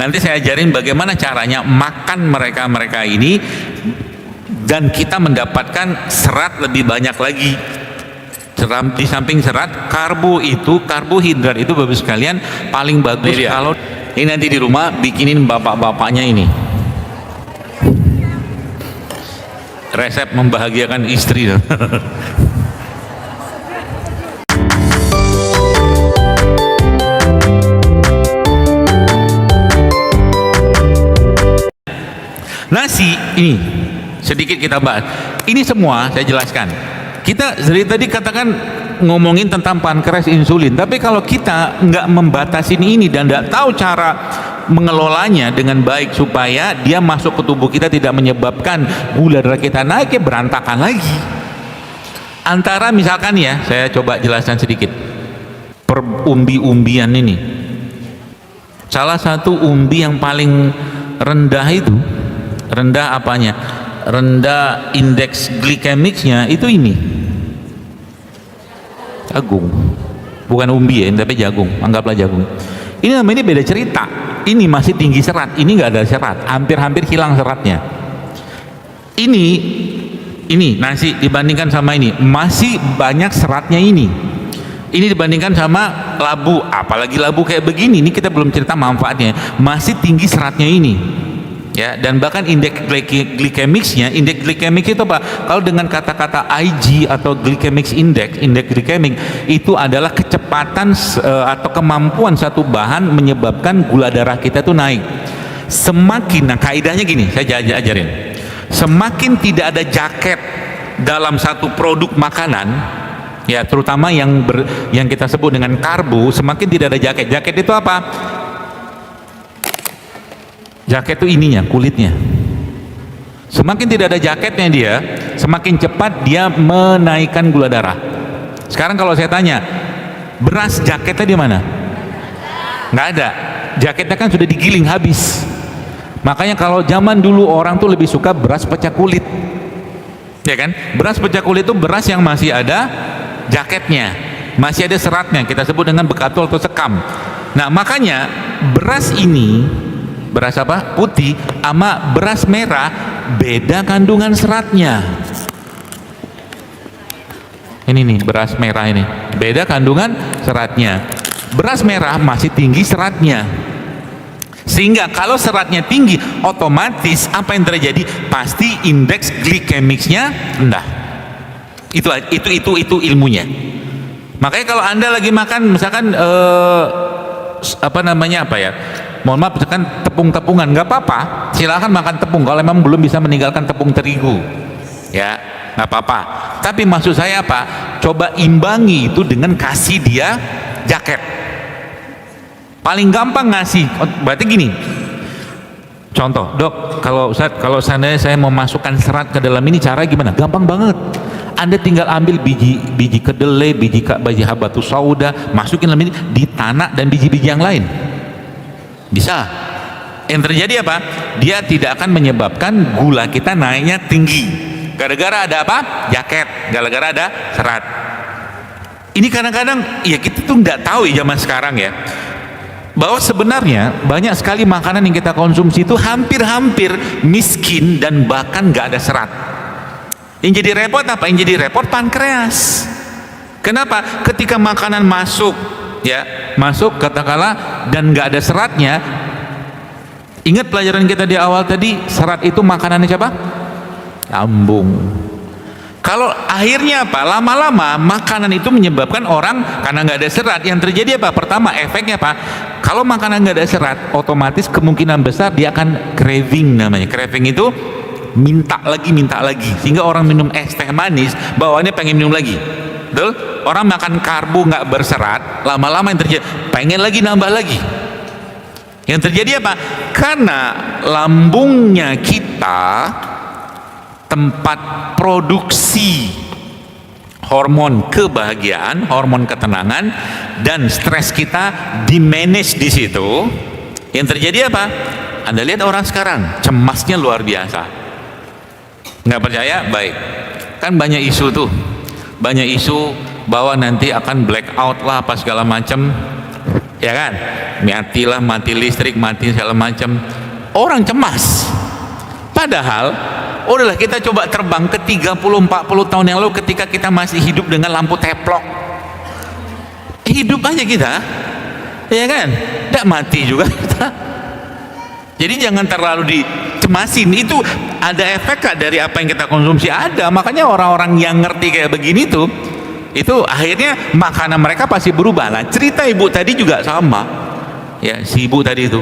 Nanti saya ajarin bagaimana caranya makan mereka ini dan kita mendapatkan serat lebih banyak lagi. Di samping serat, karbohidrat itu Bapak sekalian paling bagus kalau ini nanti di rumah bikinin bapak-bapaknya ini. Resep membahagiakan istri. Nasi ini sedikit kita bahas. Ini semua saya jelaskan. Kita dari tadi katakan ngomongin tentang pankreas, insulin, tapi kalau kita nggak membatasi ini dan nggak tahu cara mengelolanya dengan baik supaya dia masuk ke tubuh kita tidak menyebabkan gula darah kita naik, ya berantakan lagi. Antara misalkan ya, saya coba jelaskan sedikit per umbi-umbian ini. Salah satu umbi yang paling rendah itu, rendah apanya? Rendah indeks glikemiknya itu ini jagung, bukan umbi ya, tapi jagung, anggaplah jagung. Ini namanya beda cerita. Ini masih tinggi serat, ini nggak ada serat, hampir-hampir hilang seratnya. Ini nasi dibandingkan sama ini masih banyak seratnya ini dibandingkan sama labu, apalagi labu kayak begini, ini kita belum cerita manfaatnya, masih tinggi seratnya ini ya. Dan bahkan indeks glikemiknya, indeks glikemik itu apa? Kalau dengan kata-kata IG atau glycemic index, indeks glikemik itu adalah kecepatan atau kemampuan satu bahan menyebabkan gula darah kita tuh naik. Semakin, nah kaidahnya gini, saya ajarin, semakin tidak ada jaket dalam satu produk makanan ya, terutama yang kita sebut dengan karbo, semakin tidak ada jaket. Jaket itu apa? Jaket itu ininya, kulitnya. Semakin tidak ada jaketnya dia, semakin cepat dia menaikkan gula darah. Sekarang kalau saya tanya, beras jaketnya di mana? Nggak ada. Jaketnya kan sudah digiling habis. Makanya kalau zaman dulu orang tuh lebih suka beras pecah kulit, ya kan? Beras pecah kulit itu beras yang masih ada jaketnya, masih ada seratnya, kita sebut dengan bekatul atau sekam. Nah makanya beras ini, beras apa? Putih sama beras merah beda kandungan seratnya. Ini nih beras merah ini beda kandungan seratnya. Beras merah masih tinggi seratnya, sehingga kalau seratnya tinggi otomatis apa yang terjadi? Pasti indeks glikemiknya rendah. Itu ilmunya. Makanya kalau Anda lagi makan misalkan mohon maaf, misalkan tepung-tepungan, nggak apa-apa, silakan makan tepung kalau memang belum bisa meninggalkan tepung terigu, ya nggak apa-apa. Tapi maksud saya apa? Coba imbangi itu dengan kasih dia jaket. Paling gampang ngasih, berarti gini. Contoh, dok, kalau saya mau masukkan serat ke dalam ini, cara gimana? Gampang banget. Anda tinggal ambil biji kedelai, biji habatus sauda, masukin dalam ini, ditanak dan biji-biji yang lain. Bisa. Yang terjadi apa? Dia tidak akan menyebabkan gula kita naiknya tinggi. Gara-gara ada apa? Jaket. Gara-gara ada serat. Ini kadang-kadang ya kita tuh nggak tahu ya zaman sekarang ya, bahwa sebenarnya banyak sekali makanan yang kita konsumsi itu hampir-hampir miskin dan bahkan nggak ada serat. Yang jadi repot apa? Yang jadi repot pankreas. Kenapa? Ketika makanan masuk katakanlah dan nggak ada seratnya, ingat pelajaran kita di awal tadi, serat itu makanannya siapa? Lambung. Kalau akhirnya apa? Lama-lama makanan itu menyebabkan orang karena nggak ada serat, yang terjadi apa? Pertama, efeknya apa? Kalau makanan nggak ada serat, otomatis kemungkinan besar dia akan craving, namanya craving itu minta lagi, sehingga orang minum es teh manis bawaannya pengen minum lagi. Betul? Orang makan karbo nggak berserat, lama-lama yang terjadi pengen lagi, nambah lagi. Yang terjadi apa? Karena lambungnya kita tempat produksi hormon kebahagiaan, hormon ketenangan, dan stres kita di-manage di situ. Yang terjadi apa? Anda lihat orang sekarang cemasnya luar biasa. Nggak percaya? Baik, kan banyak isu tuh, banyak isu bahwa nanti akan blackout lah apa segala macam. ya kan? Mati listrik, mati segala macam. Orang cemas. Padahal udahlah kita coba terbang ke 30-40 tahun yang lalu ketika kita masih hidup dengan lampu teplok. Hidup aja kita, ya kan? Tidak mati juga kita. Jadi jangan terlalu dicemasin. Itu ada efek gak dari apa yang kita konsumsi? Ada. Makanya orang-orang yang ngerti kayak begini tuh, itu akhirnya makanan mereka pasti berubah. Nah, cerita ibu tadi juga sama. Ya, si ibu tadi itu,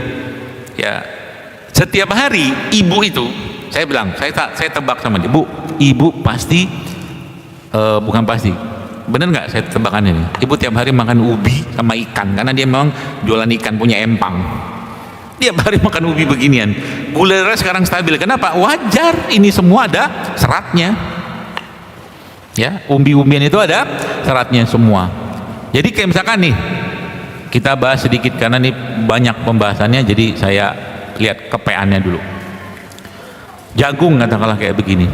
ya, setiap hari ibu itu, saya bilang, saya tebak sama dia, Bu, ibu pasti, bukan pasti, bener nggak saya tebakannya nih? Ibu tiap hari makan ubi sama ikan, karena dia memang jualan ikan, punya empang. Tiap hari makan ubi beginian. Gula darah sekarang stabil. Kenapa? Wajar, ini semua ada seratnya. Ya, umbi-umbian itu ada seratnya semua. Jadi kayak misalkan nih, kita bahas sedikit karena nih banyak pembahasannya, jadi saya lihat kepeannya dulu. Jagung katakanlah kayak begini.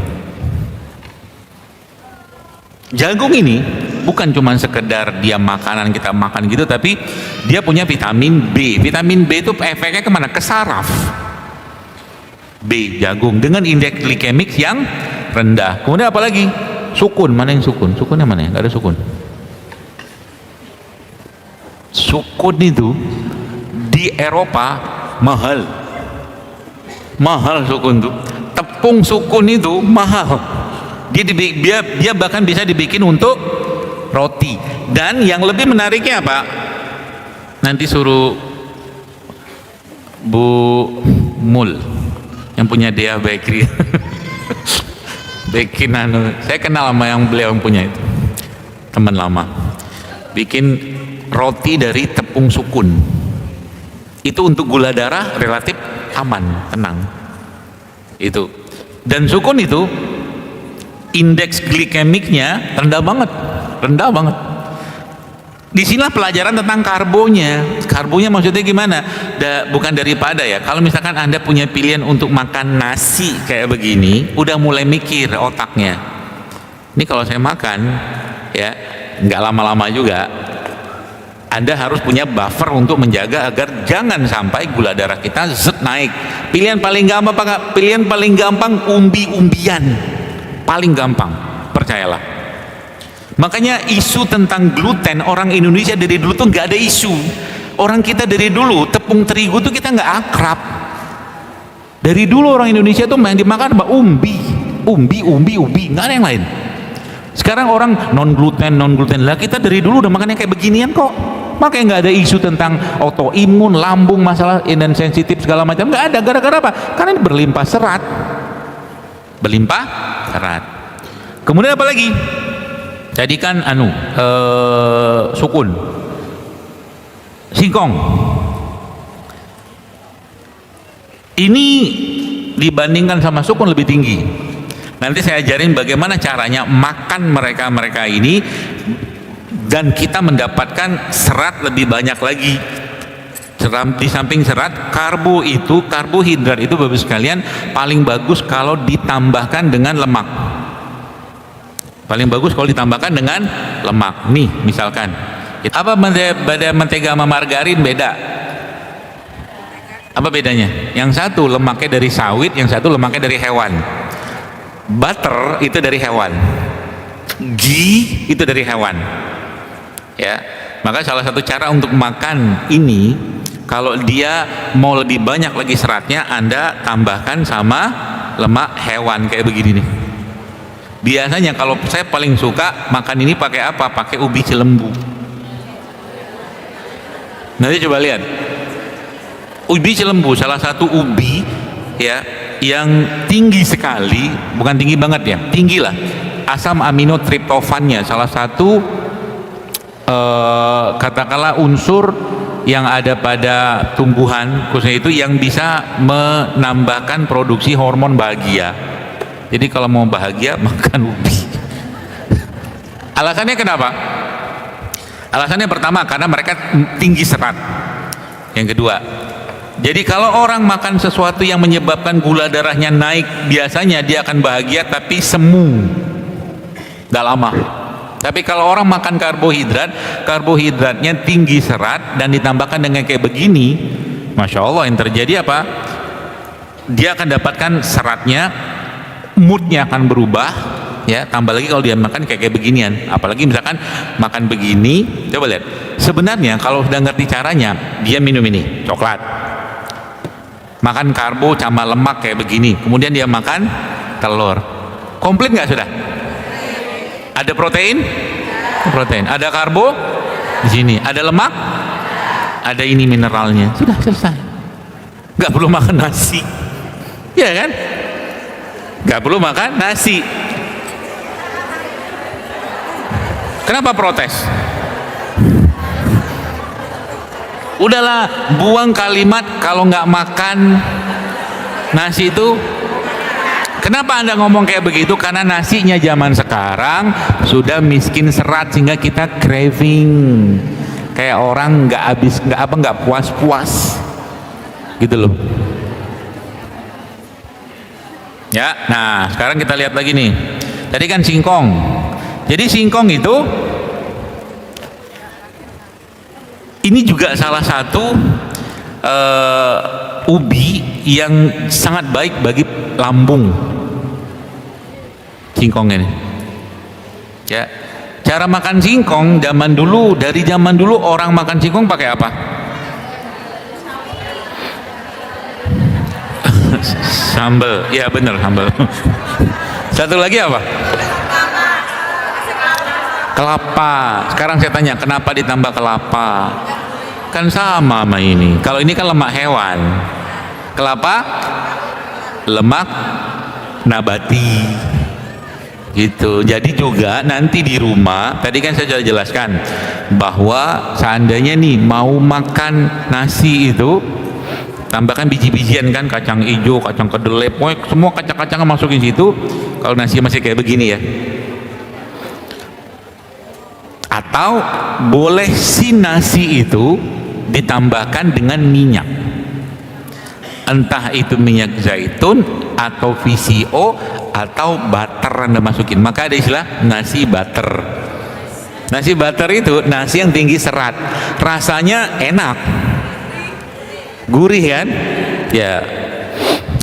Jagung ini bukan cuma sekedar dia makanan kita makan gitu, tapi dia punya vitamin B. Vitamin B itu efeknya kemana? Ke saraf. B, jagung dengan indeks glikemik yang rendah. Kemudian apa lagi? Sukun. Mana yang sukun? Sukunnya mana ya? Nggak ada sukun. Sukun itu di Eropa mahal. Mahal sukun itu. Tepung sukun itu mahal. Dia bahkan bisa dibikin untuk roti. Dan yang lebih menariknya apa? Nanti suruh Bu Mul yang punya Dea Bakery bikin saya kenal sama yang beliau yang punya itu, teman lama, bikin roti dari tepung sukun. Itu untuk gula darah relatif aman, tenang itu. Dan sukun itu indeks glikemiknya rendah banget. Disinilah pelajaran tentang karbonya. Karbonya maksudnya gimana? Bukan daripada ya, kalau misalkan Anda punya pilihan untuk makan nasi kayak begini, udah mulai mikir otaknya, ini kalau saya makan ya nggak lama-lama juga, Anda harus punya buffer untuk menjaga agar jangan sampai gula darah kita naik. Pilihan paling gampang apa? Pilihan paling gampang umbi-umbian, paling gampang, percayalah. Makanya isu tentang gluten, orang Indonesia dari dulu tuh nggak ada isu. Orang kita dari dulu tepung terigu tuh kita nggak akrab. Dari dulu orang Indonesia tuh yang dimakan apa? Umbi, nggak ada yang lain. Sekarang orang non gluten lah, kita dari dulu udah makan yang kayak beginian kok. Makanya nggak ada isu tentang autoimun, lambung, masalah dan sensitif segala macam, nggak ada. Gara-gara apa? Karena ini berlimpah serat. Kemudian apa lagi? Jadi kan sukun, singkong ini dibandingkan sama sukun lebih tinggi. Nanti saya ajarin bagaimana caranya makan mereka ini dan kita mendapatkan serat lebih banyak lagi. Di samping serat, karbohidrat itu Bapak sekalian paling bagus kalau ditambahkan dengan lemak. Paling bagus kalau ditambahkan dengan lemak. Nih misalkan, apa mentega sama margarin beda? Apa bedanya? Yang satu lemaknya dari sawit, yang satu lemaknya dari hewan. Butter itu dari hewan, ghee itu dari hewan. Ya, maka salah satu cara untuk makan ini, kalau dia mau lebih banyak lagi seratnya, Anda tambahkan sama lemak hewan kayak begini nih. Biasanya kalau saya paling suka makan ini pakai apa? Pakai ubi cilembu. Nanti coba lihat. Ubi cilembu salah satu ubi ya yang tinggi sekali, bukan tinggi banget ya, tinggi lah. Asam amino triptofannya salah satu katakanlah unsur yang ada pada tumbuhan khususnya itu yang bisa menambahkan produksi hormon bahagia. Jadi kalau mau bahagia makan ubi. Alasannya kenapa? Alasannya pertama karena mereka tinggi serat. Yang kedua, jadi kalau orang makan sesuatu yang menyebabkan gula darahnya naik, biasanya dia akan bahagia tapi semu, gak lama. Tapi kalau orang makan karbohidrat, karbohidratnya tinggi serat dan ditambahkan dengan kayak begini, Masya Allah, yang terjadi apa? Dia akan dapatkan seratnya, moodnya akan berubah, ya. Tambah lagi kalau dia makan kayak beginian, apalagi misalkan makan begini, coba lihat. Sebenarnya kalau sudah ngerti caranya, dia minum ini, coklat. Makan karbo sama lemak kayak begini, kemudian dia makan telur. Komplit nggak sudah? Ada protein? Protein. Ada karbo? Di sini. Ada lemak? Ada ini mineralnya. Sudah selesai. Nggak perlu makan nasi. Ya kan? Nggak perlu makan nasi. Kenapa protes? Udahlah, buang kalimat kalau nggak makan nasi itu. Kenapa Anda ngomong kayak begitu? Karena nasinya zaman sekarang sudah miskin serat sehingga kita craving kayak orang nggak puas-puas gitu loh. Ya, nah sekarang kita lihat lagi nih. Tadi kan singkong. Jadi singkong itu ini juga salah satu ubi yang sangat baik bagi lambung. Singkong ini, ya. Cara makan singkong zaman dulu, dari zaman dulu orang makan singkong pakai apa? Sambal, ya bener sambal. Satu lagi apa? Kelapa. Sekarang saya tanya, kenapa ditambah kelapa? Kan sama ini. Kalau ini kan lemak hewan, kelapa lemak nabati gitu. Jadi juga nanti di rumah, tadi kan saya sudah jelaskan bahwa seandainya nih mau makan nasi itu tambahkan biji-bijian kan, kacang hijau, kacang kedelai, pokoknya semua kacang-kacangan masukin situ. Kalau nasi masih kayak begini ya. Atau boleh si nasi itu ditambahkan dengan minyak, entah itu minyak zaitun atau VCO atau butter Anda masukin, maka ada istilah nasi butter. Nasi butter itu nasi yang tinggi serat, rasanya enak, gurih kan, ya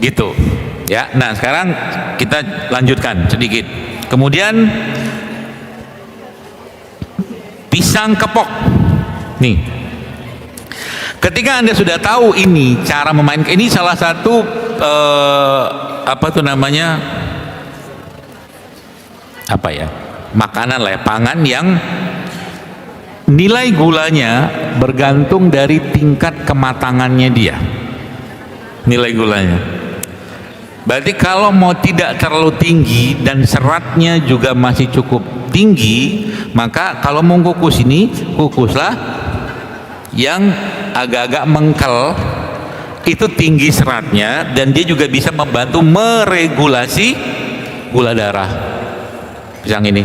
gitu ya. Nah sekarang kita lanjutkan sedikit. Kemudian pisang kepok nih. Ketika Anda sudah tahu ini cara memainkan, ini salah satu apa tuh namanya, apa ya, makanan lah ya, pangan yang nilai gulanya bergantung dari tingkat kematangannya dia, nilai gulanya. Berarti kalau mau tidak terlalu tinggi dan seratnya juga masih cukup tinggi, maka kalau mau kukus ini, kukuslah yang agak-agak mengkel, itu tinggi seratnya dan dia juga bisa membantu meregulasi gula darah. Pisang ini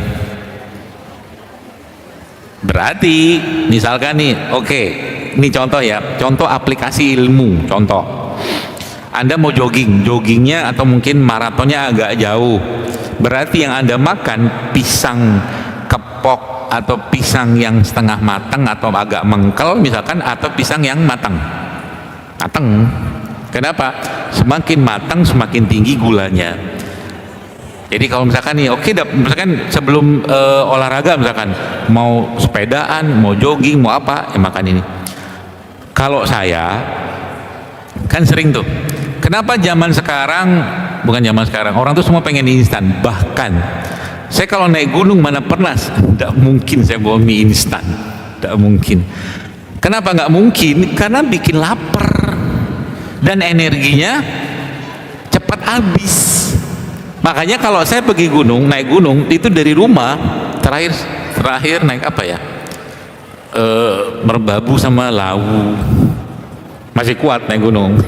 berarti misalkan nih, oke, ini contoh ya, contoh aplikasi ilmu. Contoh, Anda mau joggingnya atau mungkin maratonnya agak jauh, berarti yang Anda makan pisang kepok atau pisang yang setengah matang atau agak mengkel misalkan, atau pisang yang matang. Kenapa? Semakin matang semakin tinggi gulanya. Jadi kalau misalkan nih, oke, misalkan sebelum olahraga, misalkan mau sepedaan, mau jogging, mau apa, ya makan ini. Kalau saya kan sering tuh, kenapa zaman sekarang, bukan zaman sekarang, orang tuh semua pengen instan. Bahkan saya kalau naik gunung mana pernah, tidak mungkin saya bawa mie instan, tidak mungkin. Kenapa nggak mungkin? Karena bikin lapar dan energinya cepat habis. Makanya kalau saya pergi gunung, naik gunung itu dari rumah, terakhir naik apa ya, merbabu sama lawu, masih kuat naik gunung.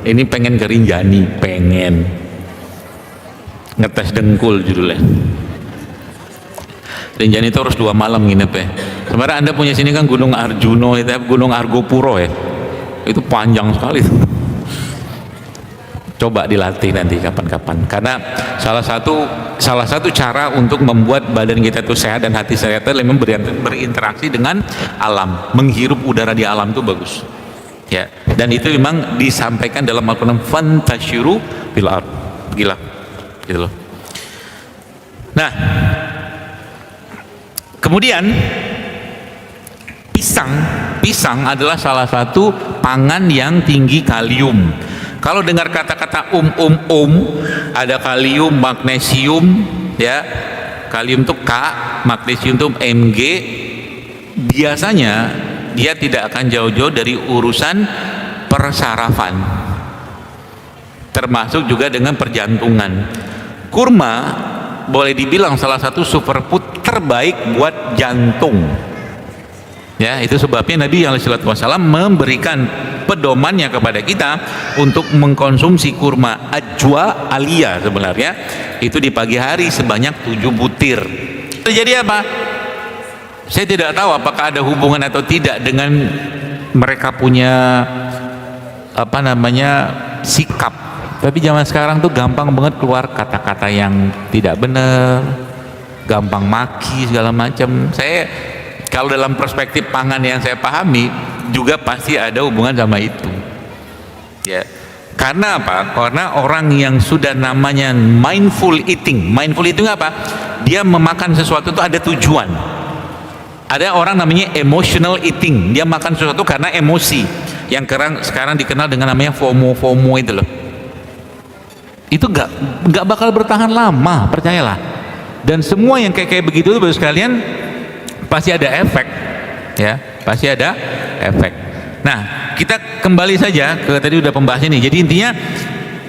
Ini pengen ke Rinjani, pengen ngetes dengkul judulnya. Rinjani itu harus 2 malam nginep ya. Sebenarnya Anda punya sini kan Gunung Arjuno, itu Gunung Argopuro ya, itu panjang sekali. Coba dilatih nanti kapan-kapan, karena salah satu salah satu cara untuk membuat badan kita itu sehat dan hati sehat adalah memang berinteraksi dengan alam, menghirup udara di alam itu bagus ya. Dan itu memang disampaikan dalam Al-Quran, fantashiru fil ard, gila gitu loh. Nah, kemudian pisang adalah salah satu pangan yang tinggi kalium. Kalau dengar kata-kata ada kalium, magnesium ya. Kalium itu K, magnesium itu Mg. Biasanya dia tidak akan jauh-jauh dari urusan persarafan, termasuk juga dengan perjantungan. Kurma boleh dibilang salah satu superfood terbaik buat jantung ya. Itu sebabnya Nabi SAW memberikan pedomannya kepada kita untuk mengkonsumsi kurma ajwa alia sebenarnya itu di pagi hari sebanyak 7 butir. Jadi apa? Saya tidak tahu apakah ada hubungan atau tidak dengan mereka punya apa namanya sikap, tapi zaman sekarang tuh gampang banget keluar kata-kata yang tidak benar, gampang maki segala macam. Saya kalau dalam perspektif pangan yang saya pahami juga pasti ada hubungan sama itu ya. Karena apa? Karena orang yang sudah namanya mindful eating apa? Dia memakan sesuatu itu ada tujuan. Ada orang namanya emotional eating, dia makan sesuatu karena emosi, yang sekarang dikenal dengan namanya FOMO itu loh. Itu gak bakal bertahan lama, percayalah. Dan semua yang kayak begitu tuh sekalian pasti ada efek ya, pasti ada efek. Nah, kita kembali saja ke tadi udah pembahasan ini. Jadi intinya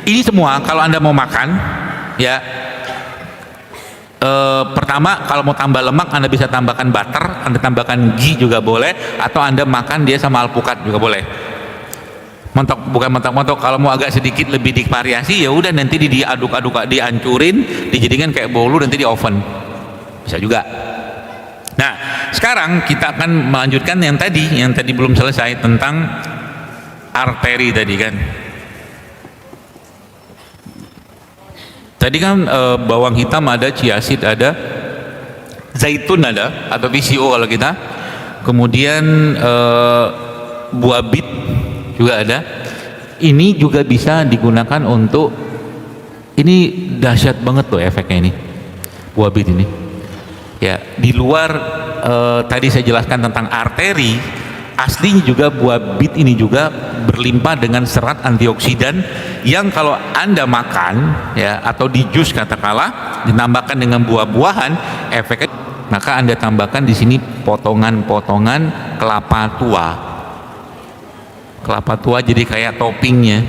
ini semua kalau Anda mau makan ya, pertama kalau mau tambah lemak Anda bisa tambahkan butter, Anda tambahkan ghee juga boleh, atau Anda makan dia sama alpukat juga boleh. Bukan montok-montok. Kalau mau agak sedikit lebih divariasi ya udah nanti diaduk-aduk, dihancurin, dijadikan kayak bolu, nanti di oven bisa juga. Nah, sekarang kita akan melanjutkan yang tadi belum selesai tentang arteri tadi kan. Tadi kan bawang hitam ada, chia seed ada, zaitun ada atau VCO kalau kita. Kemudian buah bit juga ada. Ini juga bisa digunakan untuk, ini dahsyat banget loh efeknya ini buah bit ini. Ya, di luar tadi saya jelaskan tentang arteri, aslinya juga buah bit ini juga berlimpah dengan serat antioksidan yang kalau Anda makan ya atau di jus katakanlah ditambahkan dengan buah-buahan efeknya, maka Anda tambahkan di sini potongan-potongan kelapa tua jadi kayak toppingnya.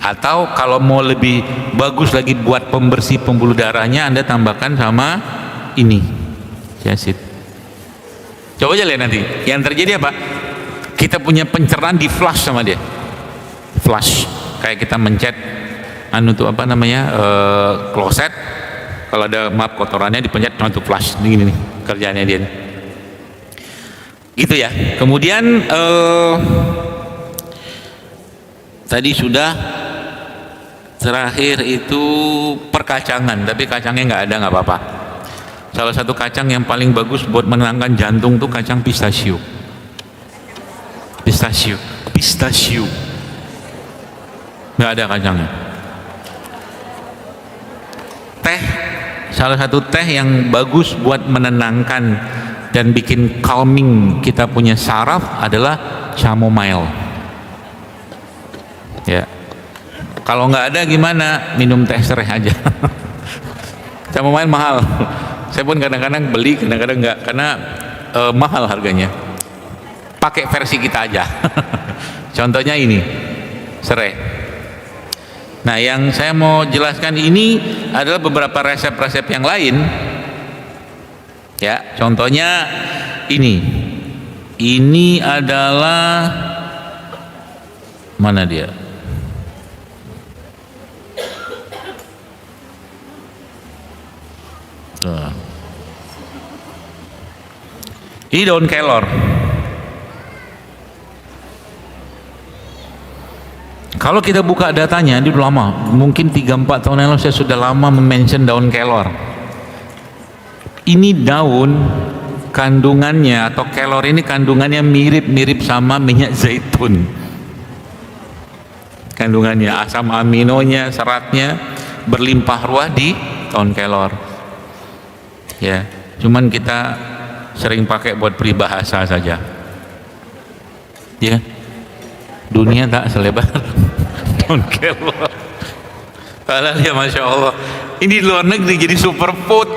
Atau kalau mau lebih bagus lagi buat pembersih pembuluh darahnya, Anda tambahkan sama ini jasid. Coba aja lihat nanti yang terjadi apa, kita punya pencernaan di flush sama dia, flush kayak kita mencet tuh apa namanya kloset, kalau ada kotorannya dipencet untuk flush ini nih kerjaannya dia gitu ya. Kemudian tadi sudah terakhir itu perkacangan, tapi kacangnya nggak ada, nggak apa-apa. Salah satu kacang yang paling bagus buat menenangkan jantung tuh kacang pistachio. Nggak ada kacangnya. Teh, salah satu teh yang bagus buat menenangkan dan bikin calming kita punya saraf adalah chamomile. Ya, kalau nggak ada gimana? Minum teh serai aja. Chamomile mahal. Saya pun kadang-kadang beli, kadang-kadang enggak, karena mahal harganya. Pakai versi kita aja. Contohnya ini, serai. Nah, yang saya mau jelaskan ini adalah beberapa resep-resep yang lain. Ya, contohnya ini. Ini adalah mana dia? Ini daun kelor. Kalau kita buka datanya, ini udah lama, mungkin 3-4 tahun yang lalu saya sudah lama mention daun kelor. Ini daun kandungannya atau kelor ini kandungannya mirip-mirip sama minyak zaitun. Kandungannya, asam aminonya, seratnya berlimpah ruah di daun kelor. Ya, cuman kita sering pakai buat peribahasa saja. Ya, dunia tak selebar daun kelor. Padahal ya masya Allah, ini di luar negeri jadi superfood,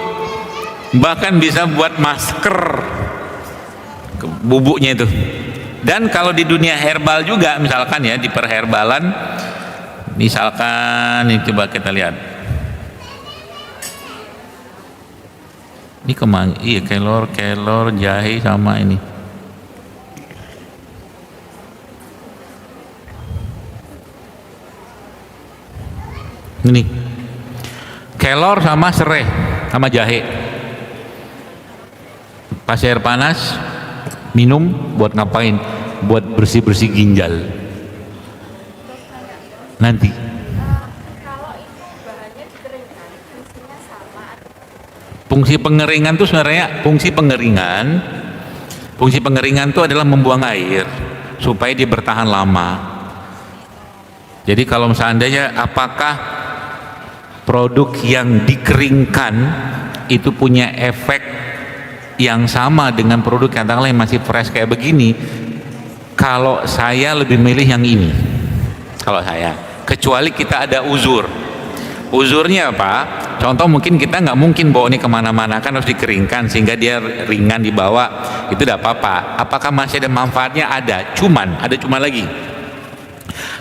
bahkan bisa buat masker bubuknya itu. Dan kalau di dunia herbal juga, misalkan ya di perherbalan, misalkan ini coba kita lihat, ini kemang, iya kelor jahe sama ini. Ini kelor sama serai sama jahe, pas air panas minum. Buat ngapain? Buat bersih-bersih ginjal nanti. Kalau itu bahannya dikeringkan, fungsinya sama. Fungsi pengeringan tuh sebenarnya fungsi pengeringan itu adalah membuang air supaya dia bertahan lama. Jadi kalau seandainya apakah produk yang dikeringkan itu punya efek yang sama dengan produk katakanlah yang masih fresh kayak begini, kalau saya lebih milih yang ini. Kalau saya, kecuali kita ada uzurnya apa? Contoh mungkin kita nggak mungkin bawa ini kemana-mana, kan harus dikeringkan sehingga dia ringan dibawa, itu tidak apa-apa. Apakah masih ada manfaatnya? Ada cuman lagi,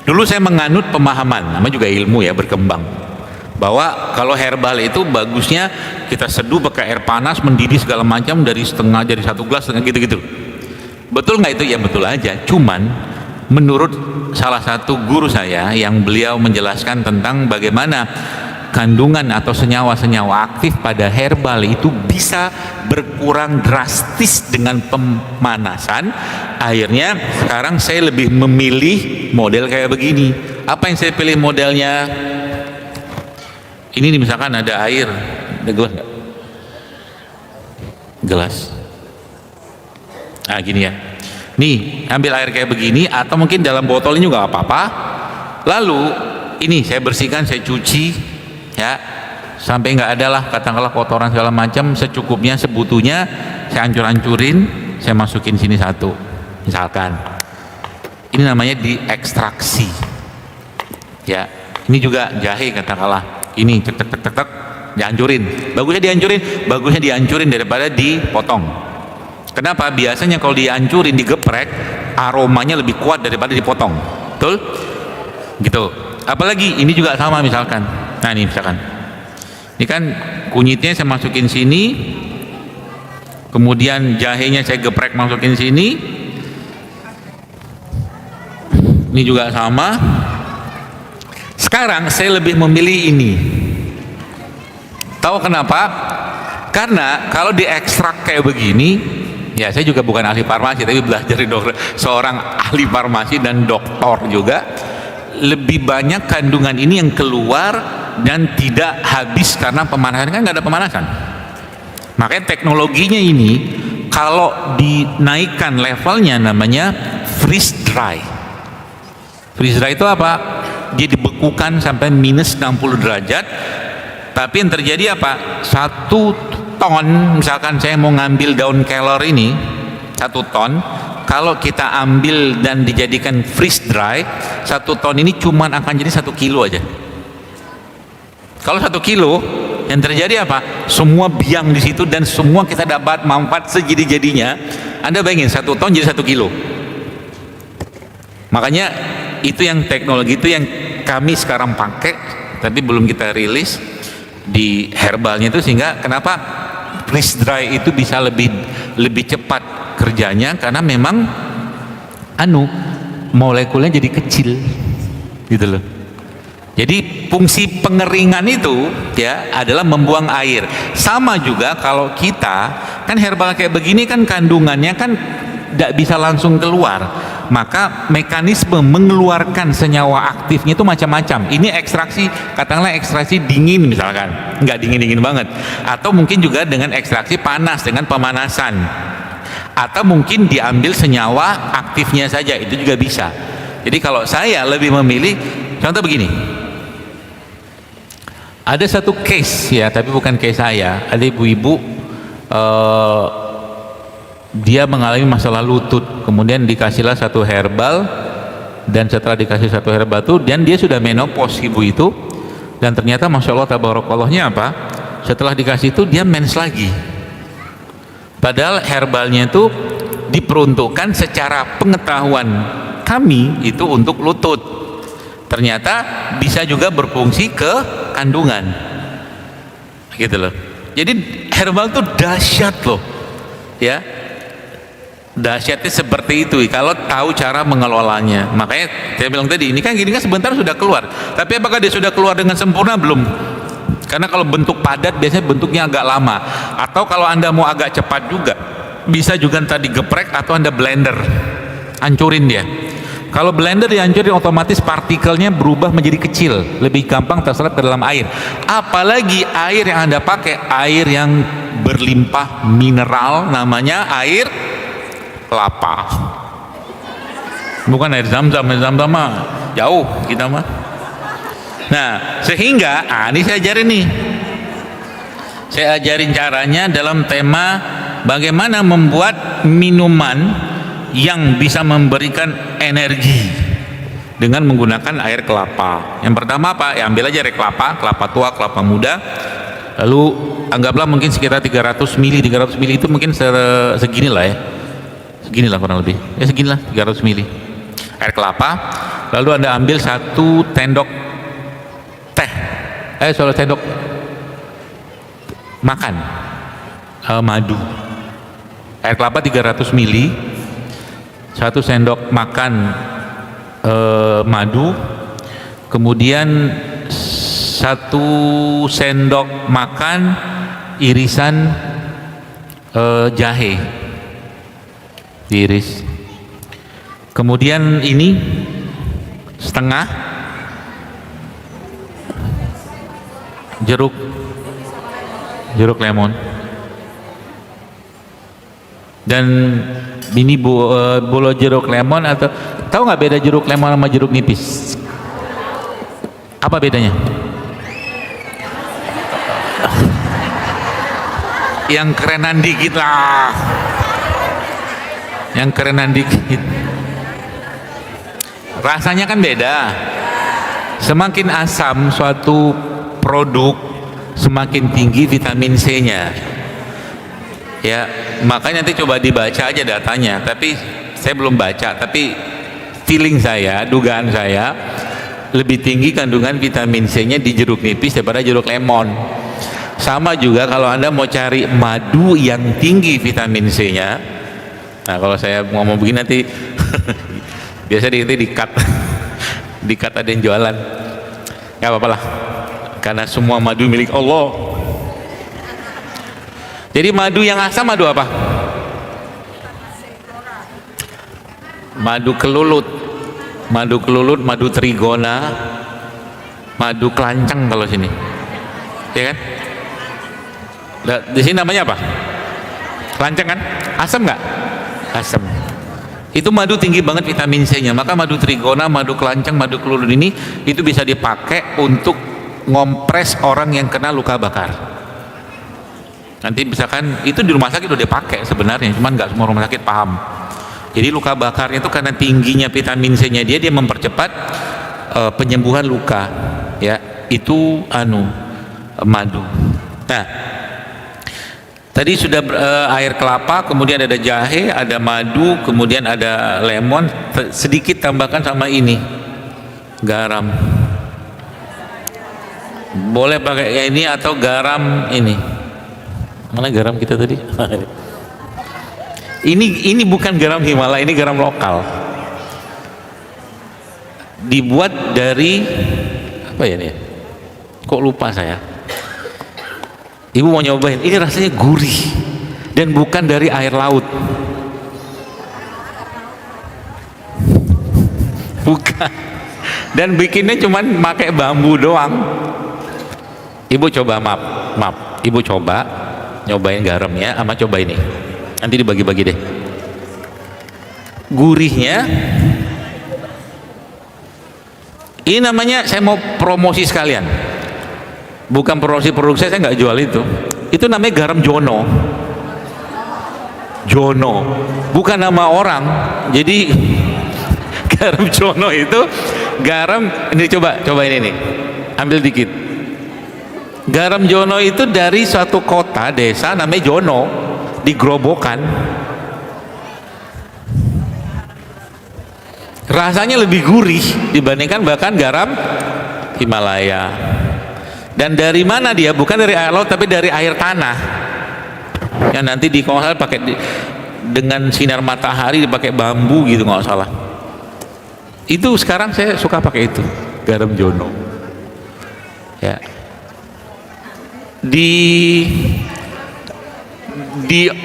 dulu saya menganut pemahaman, namanya juga ilmu ya, berkembang, bahwa kalau herbal itu bagusnya kita seduh pakai air panas, mendidih segala macam, dari setengah jadi 1 gelas setengah gitu-gitu. Betul nggak itu? Ya betul aja. Cuman menurut salah satu guru saya yang beliau menjelaskan tentang bagaimana kandungan atau senyawa-senyawa aktif pada herbal itu bisa berkurang drastis dengan pemanasan. Akhirnya sekarang saya lebih memilih model kayak begini. Apa yang saya pilih modelnya? Ini nih, misalkan ada air, ada gelas nggak? Gelas. Nah gini ya, nih ambil air kayak begini, atau mungkin dalam botol ini juga nggak apa-apa. Lalu ini saya bersihkan, saya cuci, ya sampai nggak ada lah katakanlah kotoran segala macam, secukupnya, sebutuhnya saya hancur-hancurin, saya masukin sini satu, misalkan. Ini namanya diekstraksi. Ya, ini juga jahe katakanlah. Ini tek dihancurin. Bagusnya dihancurin daripada dipotong. Kenapa? Biasanya kalau dihancurin, digeprek, aromanya lebih kuat daripada dipotong. Betul? Gitu. Apalagi ini juga sama misalkan. Nah ini misalkan, ini kan kunyitnya saya masukin sini, kemudian jahenya saya geprek masukin sini. Ini juga sama. Sekarang saya lebih memilih ini. Tahu kenapa? Karena kalau diekstrak kayak begini, ya saya juga bukan ahli farmasi, tapi belajar dari seorang ahli farmasi dan doktor juga, lebih banyak kandungan ini yang keluar dan tidak habis karena pemanasan. Kan nggak ada pemanasan. Makanya teknologinya ini kalau dinaikkan levelnya namanya freeze dry. Freeze dry itu apa? Dia dibekukan sampai minus 60 derajat. Tapi yang terjadi apa? 1 ton, misalkan saya mau ngambil daun kelor ini 1 ton, kalau kita ambil dan dijadikan freeze dry, 1 ton ini cuman akan jadi 1 kilo aja. Kalau 1 kilo, yang terjadi apa? Semua biang di situ dan semua kita dapat manfaat sejadi-jadinya. Anda bayangin 1 ton jadi 1 kilo. Makanya itu yang teknologi itu yang kami sekarang pakai, tapi belum kita rilis di herbalnya itu, sehingga kenapa freeze dry itu bisa lebih cepat kerjanya, karena memang molekulnya jadi kecil gitu loh. Jadi fungsi pengeringan itu ya adalah membuang air. Sama juga kalau kita kan herbal kayak begini kan kandungannya kan tidak bisa langsung keluar, maka mekanisme mengeluarkan senyawa aktifnya itu macam-macam. Ini ekstraksi, katakanlah ekstraksi dingin misalkan, nggak dingin-dingin banget, atau mungkin juga dengan ekstraksi panas dengan pemanasan, atau mungkin diambil senyawa aktifnya saja, itu juga bisa. Jadi kalau saya lebih memilih, contoh begini, ada satu case ya, tapi bukan case saya, ada ibu-ibu dia mengalami masalah lutut, kemudian dikasihlah satu herbal, dan setelah dikasih satu herbal itu, dan dia sudah menopause ibu itu, dan ternyata masya Allah tabarakallohnya apa, setelah dikasih itu dia mens lagi, padahal herbalnya itu diperuntukkan secara pengetahuan kami itu untuk lutut, ternyata bisa juga berfungsi ke kandungan gitu loh. Jadi herbal itu dahsyat loh ya, dahsyatnya seperti itu kalau tahu cara mengelolanya. Makanya saya bilang tadi, ini kan gini kan sebentar sudah keluar, tapi apakah dia sudah keluar dengan sempurna? Belum. Karena kalau bentuk padat biasanya bentuknya agak lama, atau kalau anda mau agak cepat juga bisa juga tadi geprek atau anda blender, hancurin dia. Kalau blender dihancurin otomatis partikelnya berubah menjadi kecil, lebih gampang terserap ke dalam air. Apalagi air yang anda pakai air yang berlimpah mineral, namanya air kelapa, bukan air zam-zam. Air zam-zam mah jauh kita mah. Nah sehingga ini saya ajarin nih, saya ajarin caranya dalam tema bagaimana membuat minuman yang bisa memberikan energi dengan menggunakan air kelapa. Yang pertama apa? Ya ambil aja air kelapa, kelapa tua, kelapa muda, lalu anggaplah mungkin sekitar 300 mili. 300 mili itu mungkin segini lah ya, segini lah kurang lebih ya, segini lah 300 mili air kelapa. Lalu anda ambil 1 sendok teh, 1 sendok makan madu. Air kelapa 300 mili, 1 sendok makan madu, kemudian 1 sendok makan irisan jahe diiris, kemudian ini setengah jeruk lemon, dan ini bolo jeruk lemon. Atau tahu nggak beda jeruk lemon sama jeruk nipis? Apa bedanya? Yang kerenan dikit lah, yang kerenan dikit, rasanya kan beda. Semakin asam suatu produk, semakin tinggi vitamin C nya ya. Makanya nanti coba dibaca aja datanya, tapi saya belum baca, tapi feeling saya, dugaan saya, lebih tinggi kandungan vitamin C nya di jeruk nipis daripada jeruk lemon. Sama juga kalau anda mau cari madu yang tinggi vitamin C nya, nah kalau saya ngomong begini nanti biasa nanti di-cut di-cut, ada yang jualan, nggak apa-apa lah, karena semua madu milik Allah. Jadi madu yang asam madu apa? Madu kelulut, madu trigona, madu kelanceng kalau sini, ya kan? Di sini namanya apa? Kelanceng kan? Asam nggak? Asam. Itu madu tinggi banget vitamin C-nya. Maka madu trigona, madu kelanceng, madu kelulut ini itu bisa dipakai untuk ngompres orang yang kena luka bakar. Nanti misalkan itu di rumah sakit udah dipakai sebenarnya, cuman nggak semua rumah sakit paham. Jadi luka bakarnya itu karena tingginya vitamin C-nya dia mempercepat penyembuhan luka. Ya, itu madu. Nah, tadi sudah air kelapa, kemudian ada jahe, ada madu, kemudian ada lemon, sedikit tambahkan sama ini garam. Boleh pakai ini atau garam ini. Mana garam kita tadi? Ini bukan garam Himalaya, ini garam lokal. Dibuat dari apa ya ini? Kok lupa saya. Ibu mau nyobain, ini rasanya gurih dan bukan dari air laut. Bukan. Dan bikinnya cuman pakai bambu doang. Ibu coba, maaf, ibu coba nyobain garamnya sama coba ini, nanti dibagi-bagi deh. Gurihnya ini namanya, saya mau promosi sekalian, bukan promosi produk saya nggak jual itu namanya garam Jono. Jono bukan nama orang, jadi garam Jono itu garam ini, coba ini nih, ambil dikit. Garam Jono itu dari suatu kota desa namanya Jono di Grobogan. Rasanya lebih gurih dibandingkan bahkan garam Himalaya. Dan dari mana dia? Bukan dari air laut tapi dari air tanah. Yang nanti di kalau salah pakai dengan sinar matahari, dipakai bambu gitu nggak salah. Itu sekarang saya suka pakai itu, garam Jono. Ya. Di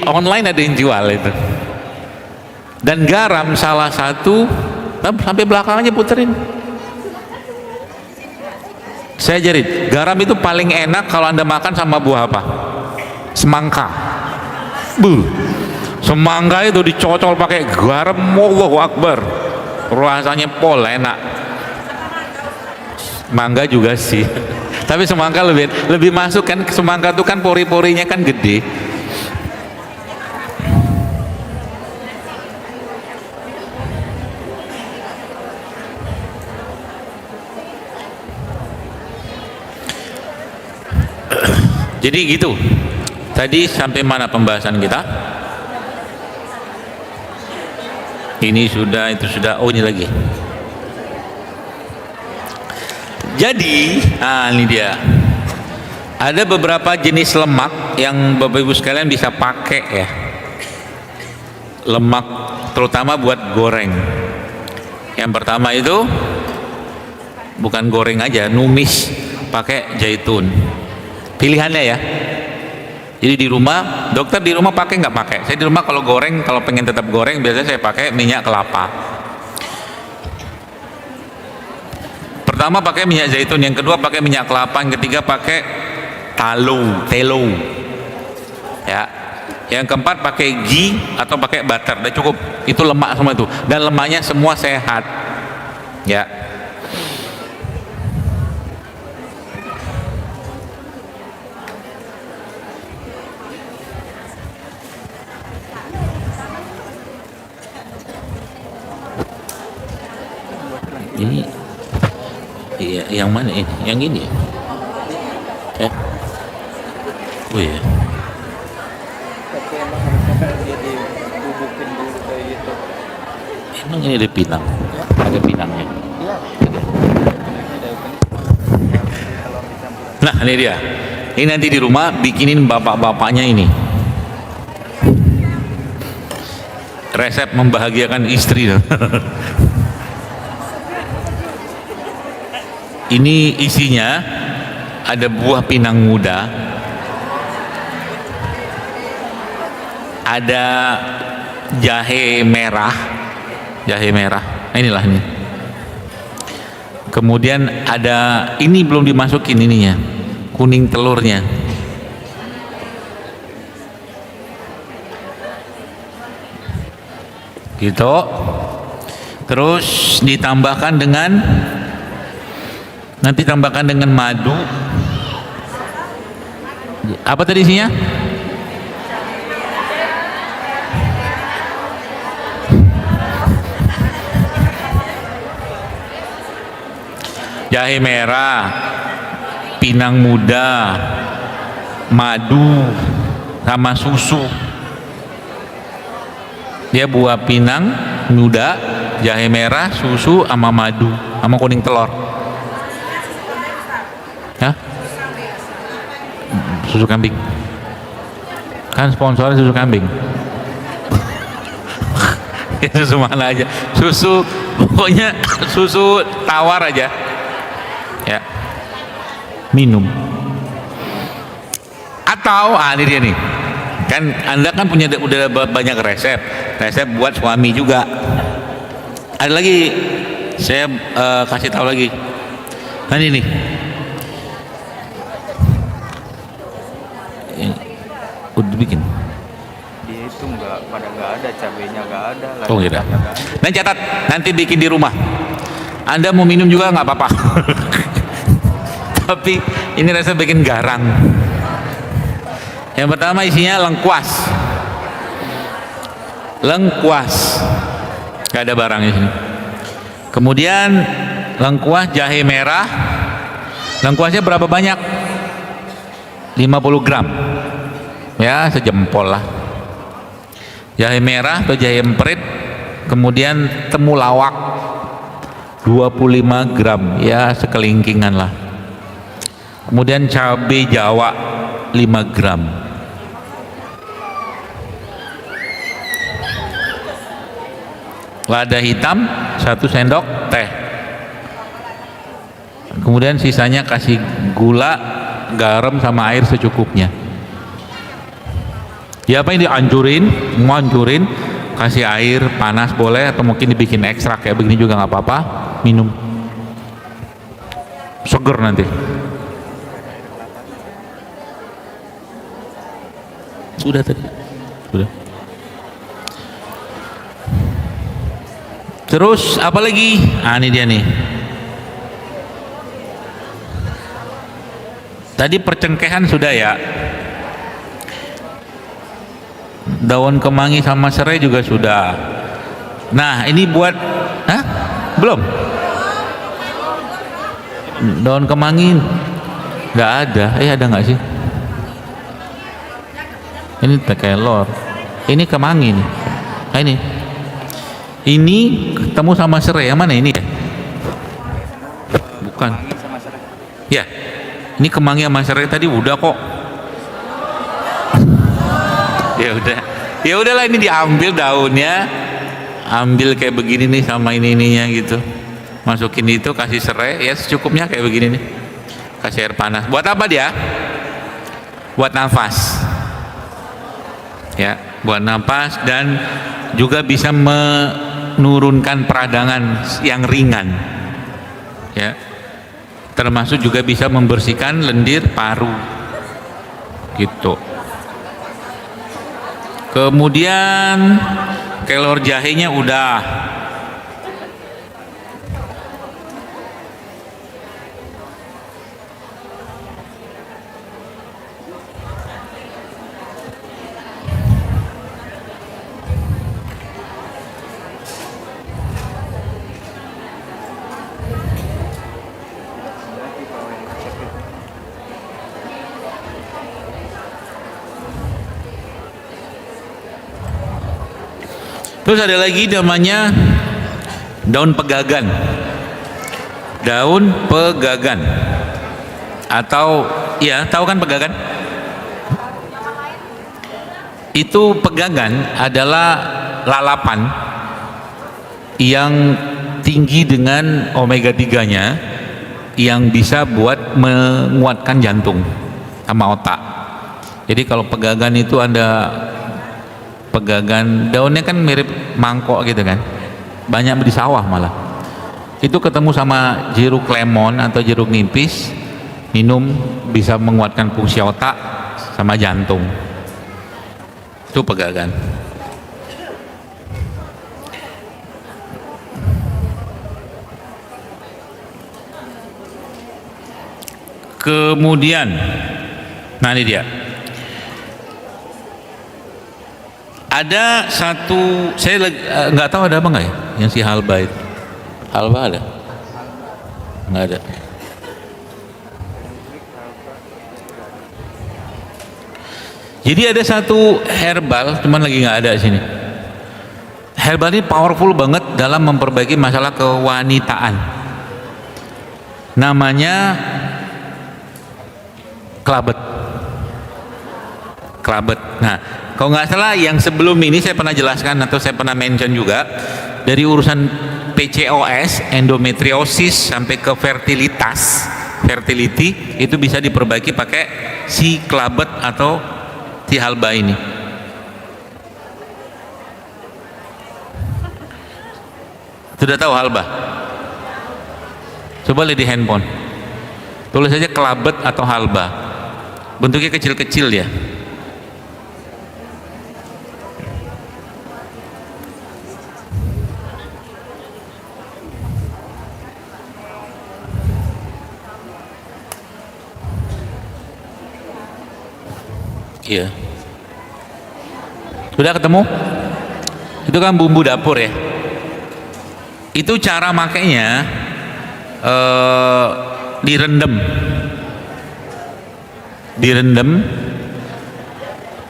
online ada yang jual itu. Dan garam salah satu, sampai belakangnya puterin. Saya ajarin, garam itu paling enak kalau Anda makan sama buah apa? Semangka. Semangka itu dicocol pakai garam, Allahu Akbar. Rasanya pol enak. Mangga juga sih. Tapi semangka lebih masuk kan, semangka itu kan pori-porinya kan gede. Jadi gitu. Tadi sampai mana pembahasan kita? Ini sudah, itu sudah, oh ini lagi. Jadi, ini dia. Ada beberapa jenis lemak yang Bapak Ibu sekalian bisa pakai ya. Lemak terutama buat goreng. Yang pertama itu bukan goreng aja, numis pakai zaitun. Pilihannya ya. Jadi di rumah, dokter di rumah pakai nggak pakai? Saya di rumah kalau goreng, kalau pengen tetap goreng biasanya saya pakai minyak kelapa. Pertama pakai minyak zaitun, yang kedua pakai minyak kelapa, yang ketiga pakai telo. Ya. Yang keempat pakai ghee atau pakai butter, udah cukup. Itu lemak semua itu. Dan lemaknya semua sehat. Ya. Ini iya, yang mana ini? Yang ini ya? Oh iya. Emang ini ada pinang? Ada pinangnya? Nah ini dia. Ini nanti di rumah bikinin bapak-bapaknya ini. Resep membahagiakan istri. Ini isinya ada buah pinang muda, ada jahe merah. Nah, inilah ini. Kemudian ada, ini belum dimasukin ininya, kuning telurnya. Gitu. Terus ditambahkan dengan, nanti tambahkan dengan madu. Apa tadi isinya? Jahe merah, pinang muda, madu, sama susu. Dia buah pinang muda, jahe merah, susu, sama madu, sama kuning telur. Ya? Susu kambing. Kan sponsornya susu kambing. Ya, susu mana aja. Susu, pokoknya susu tawar aja. Ya. Minum. Atau, ini dia nih. Kan Anda kan punya udah banyak resep buat suami juga. Ada lagi saya kasih tahu lagi. Nah ini nih. Udah bikin. Dia itu nggak ada cabenya, nggak ada. Oh iya. Dan catat, nanti bikin di rumah. Anda mau minum juga nggak apa-apa. Tapi ini rasa bikin garang. Yang pertama isinya lengkuas. Lengkuas. Gak ada barang di sini. Kemudian lengkuas jahe merah. Lengkuasnya berapa banyak? 50 gram. Ya, sejempol lah. Jahe merah atau jahe emprit. Kemudian temulawak 25 gram. Ya, sekelingkingan lah. Kemudian cabai Jawa 5 gram. Lada hitam 1 sendok teh. Kemudian sisanya kasih gula, garam sama air secukupnya. Ya apa ini dianjurin, mau anjurin, kasih air panas boleh atau mungkin dibikin ekstrak kayak begini juga nggak apa-apa, minum. Seger nanti. Sudah tadi. Sudah. Terus apa lagi? Ah ini dia nih. Tadi percengkehan sudah ya. Daun kemangi sama serai juga sudah. Nah ini buat, hah? Belum? Daun kemangi nggak ada. Ada nggak sih? Ini kelor. Ini kemangi nih. Nah, ini ketemu sama serai. Yang mana ini ya? Bukan. Ya. Ini kemangi sama serai tadi udah kok. Ya udah. Ya udahlah ini diambil daunnya. Ambil kayak begini nih sama ininya gitu. Masukin itu kasih serai ya secukupnya kayak begini nih. Kasih air panas. Buat apa dia? Buat nafas. Ya, buat nafas dan juga bisa menurunkan peradangan yang ringan. Ya. Termasuk juga bisa membersihkan lendir paru. Gitu. Kemudian kelor jahenya udah. Terus ada lagi namanya daun pegagan. Daun pegagan. Atau ya, tahu kan pegagan? Itu pegagan adalah lalapan yang tinggi dengan omega 3-nya yang bisa buat menguatkan jantung sama otak. Jadi kalau pegagan itu ada pegagan, daunnya kan mirip mangkok gitu kan, banyak di sawah malah. Itu ketemu sama jeruk lemon atau jeruk nipis, minum bisa menguatkan fungsi otak sama jantung. Itu pegagan. Kemudian, nah ini dia. Ada satu, saya nggak tahu ada apa nggak ya, yang si halba itu. Halba ada? Nggak ada. Jadi ada satu herbal, cuman lagi nggak ada di sini. Herbal ini powerful banget dalam memperbaiki masalah kewanitaan. Namanya klabet. Klabet. Nah, kalau nggak salah yang sebelum ini saya pernah jelaskan atau saya pernah mention juga, dari urusan PCOS, endometriosis sampai ke fertility itu bisa diperbaiki pakai si klabet atau si halba ini. Sudah tahu halba? Coba lihat di handphone. Tulis saja kelabet atau halba. Bentuknya kecil-kecil ya. Iya. Sudah ketemu? Itu kan bumbu dapur ya. Itu cara makainya direndam. Direndam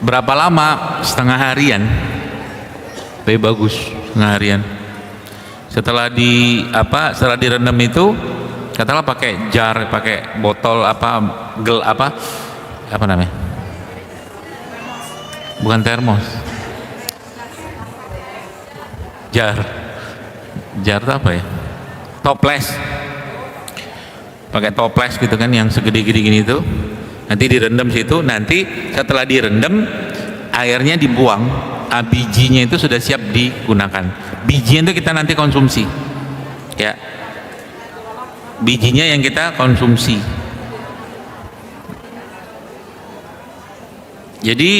berapa lama? Setengah harian. Tapi bagus, setengah harian. Setelah setelah direndam itu, katakanlah pakai jar, pakai botol apa namanya? Bukan termos. Jar itu apa ya? Toples. Pakai toples gitu kan, yang segede-gede gini itu. Nanti direndam situ, nanti setelah direndam airnya dibuang, bijinya itu sudah siap digunakan. Bijinya itu kita nanti konsumsi. Ya. Bijinya yang kita konsumsi. Jadi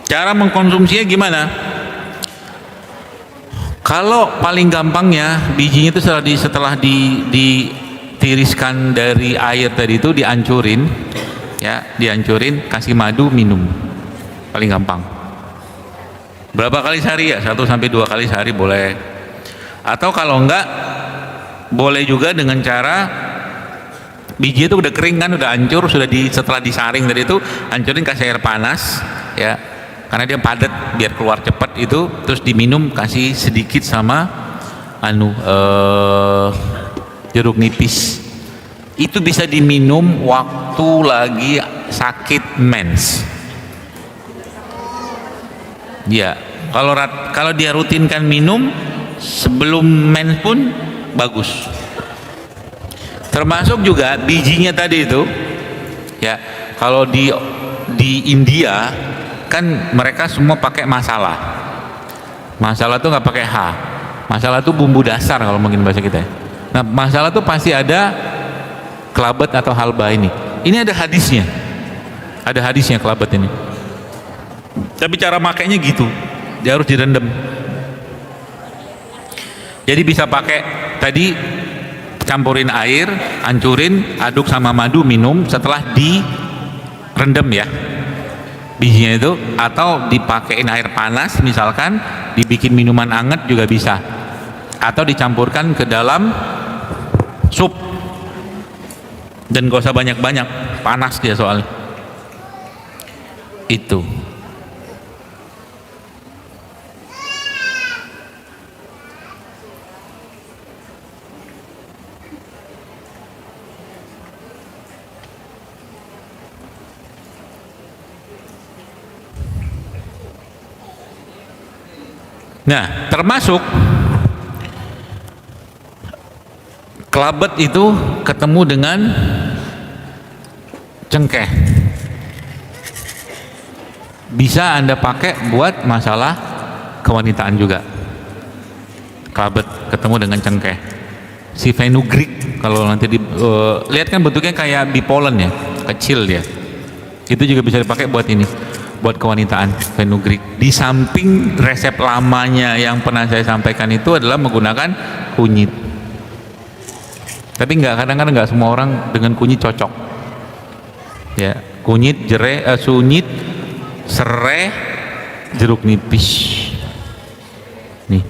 cara mengkonsumsinya gimana? Kalau paling gampangnya bijinya itu setelah ditiriskan dari air tadi itu dihancurin, ya, dihancurin, kasih madu, minum. Paling gampang. Berapa kali sehari ya? 1 sampai 2 kali sehari boleh. Atau kalau enggak, boleh juga dengan cara biji itu udah kering kan, udah hancur, setelah disaring dari itu, hancurin, kasih air panas, ya. Karena dia padat, biar keluar cepat itu, terus diminum, kasih sedikit sama jeruk nipis. Itu bisa diminum waktu lagi sakit mens. Ya, kalau dia rutinkan minum sebelum mens pun bagus. Termasuk juga bijinya tadi itu, ya. Kalau di India kan mereka semua pakai masalah. Masalah tuh nggak pakai H. Masalah tuh bumbu dasar kalau mungkin bahasa kita. Nah, masalah tuh pasti ada kelabet atau halba ini. Ini ada hadisnya. Ada hadisnya kelabet ini. Tapi cara makainya gitu. Dia harus direndam. Jadi bisa pakai tadi, campurin air, hancurin, aduk sama madu, minum setelah direndam ya. Bijinya itu, atau dipakein air panas misalkan, dibikin minuman anget juga bisa, atau dicampurkan ke dalam sup, dan gak usah banyak-banyak, panas dia soalnya itu. Nah, termasuk kelabet itu ketemu dengan cengkeh. Bisa Anda pakai buat masalah kewanitaan juga. Kelabet ketemu dengan cengkeh. Si fenugreek, kalau nanti lihat kan bentuknya kayak bipolen ya, kecil dia. Itu juga bisa dipakai buat ini, buat kewanitaan, fenugreek. Di samping resep lamanya yang pernah saya sampaikan itu adalah menggunakan kunyit. Tapi kadang-kadang nggak semua orang dengan kunyit cocok. Ya, kunyit, sunyit, serai, jeruk nipis. Nih.